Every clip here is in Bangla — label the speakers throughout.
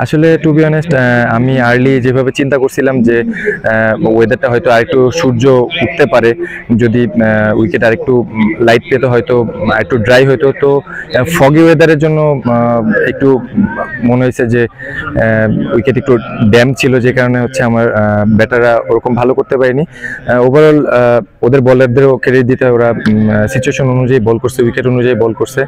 Speaker 1: আসলে টু বি অনেস্ট আমি আর্লি যেভাবে চিন্তা করছিলাম যে ওয়েদারটা হয়তো আরেকটু সূর্য উঠতে পারে, যদি উইকেট আরেকটু লাইট পেতো হয়তো একটু ড্রাই হতো। তো ফগি ওয়েদারের জন্য একটু মনে হয়েছে যে উইকেট একটু ড্যাম ছিল, যে কারণে হচ্ছে আমার ব্যাটাররা ওরকম ভালো করতে পারেনি। ওভারঅল ওদের বলারদেরও ক্রেডিট দিতে হয়, ওরা সিচুয়েশন অনুযায়ী বল করছে, উইকেট অনুযায়ী বল করছে।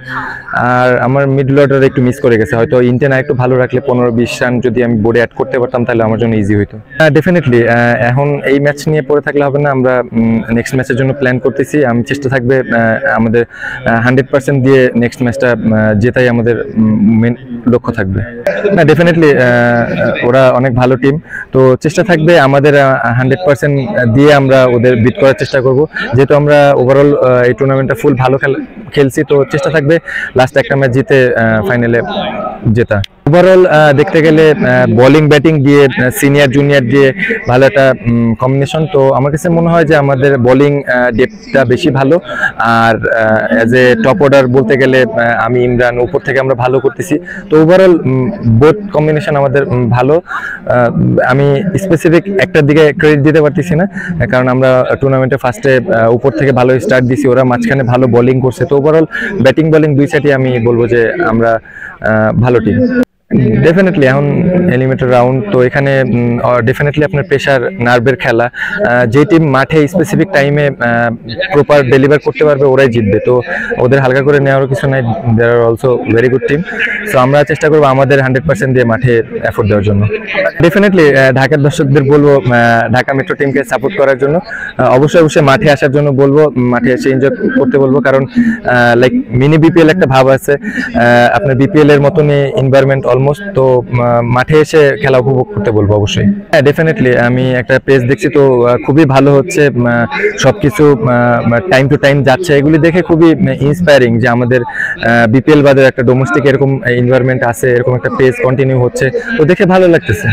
Speaker 1: আর আমার মিডল অর্ডার একটু মিস করে গেছে, হয়তো ইন্টেন একটু ভালো রাখলে 15-20 রান যদি আমি বোর্ডে অ্যাড করতে পারতাম তাহলে আমার জন্য ইজি হতো। ডেফিনেটলি এখন এই ম্যাচ নিয়ে পড়ে থাকলে হবে না, আমরা নেক্সট ম্যাচের জন্য প্ল্যান করতেছি। আমি চেষ্টা থাকবে আমাদের 100% দিয়ে নেক্সট ম্যাচটা জেতাই আমাদের মেন লক্ষ্য থাকবে। না ডেফিনেটলি ওরা অনেক ভালো টিম, তো চেষ্টা থাকবে আমাদের 100% দিয়ে আমরা ওদের বিট করার চেষ্টা করব। যেহেতু আমরা ওভারঅল এই টুর্নামেন্টটা ফুল ভালো খেলছি, তো চেষ্টা থাকবে লাস্ট একটা ম্যাচ জিতে ফাইনালে জেতা। ওভারঅল দেখতে গেলে বোলিং ব্যাটিং দিয়ে সিনিয়র জুনিয়র দিয়ে ভালো একটা কম্বিনেশন। তো আমার কাছে মনে হয় যে আমাদের বোলিং ডেপথটা বেশি ভালো, আর অ্যাজ এ টপ অর্ডার বলতে গেলে আমি ইমরান, উপর থেকে আমরা ভালো করতেছি। তো ওভারঅল বোথ কম্বিনেশন আমাদের ভালো। আমি স্পেসিফিক একটার দিকে ক্রেডিট দিতে পারতেছি না, কারণ আমরা টুর্নামেন্টে ফার্স্টে উপর থেকে ভালো স্টার্ট দিছি, ওরা মাঝখানে ভালো বোলিং করছে। তো ওভারঅল ব্যাটিং বোলিং দুই সাইডে আমি বলবো যে আমরা ভালো টিম। ডেফিনেটলি এখন এলিমিনেটর রাউন্ড, তো এখানে ডেফিনেটলি আপনার প্রেশার নার্ভের খেলা। যে টিম মাঠে স্পেসিফিক টাইমে প্রপার ডেলিভার করতে পারবে ওরাই জিতবে, তো ওদের হালকা করে নেওয়ারও কিছু নাই। There are also very good team. So আমরা চেষ্টা করবো আমাদের 100% দিয়ে মাঠে এফোর্ট দেওয়ার জন্য। ডেফিনেটলি ঢাকার দর্শকদের বলবো ঢাকা মেট্রো টিমকে সাপোর্ট করার জন্য, অবশ্যই মাঠে আসার জন্য বলবো, মাঠে এসে এনজয় করতে বলবো। কারণ লাইক মিনি বিপিএল একটা ভাব আছে, আপনার বিপিএল এর মতনই এনভায়রনমেন্ট অলমোস্ট। তো মাঠে এসে খেলা উপভোগ করতে বলবো অবশ্যই। হ্যাঁ ডেফিনেটলি আমি একটা পেজ দেখছি, তো খুবই ভালো হচ্ছে, সবকিছু টাইম টু টাইম যাচ্ছে। এগুলি দেখে খুবই ইন্সপায়ারিং যে আমাদের বিপিএল বাদের একটা ডোমেস্টিক এরকম এনভায়রনমেন্ট আছে, এরকম একটা পেজ কন্টিনিউ হচ্ছে, তো দেখে ভালো লাগতেছে।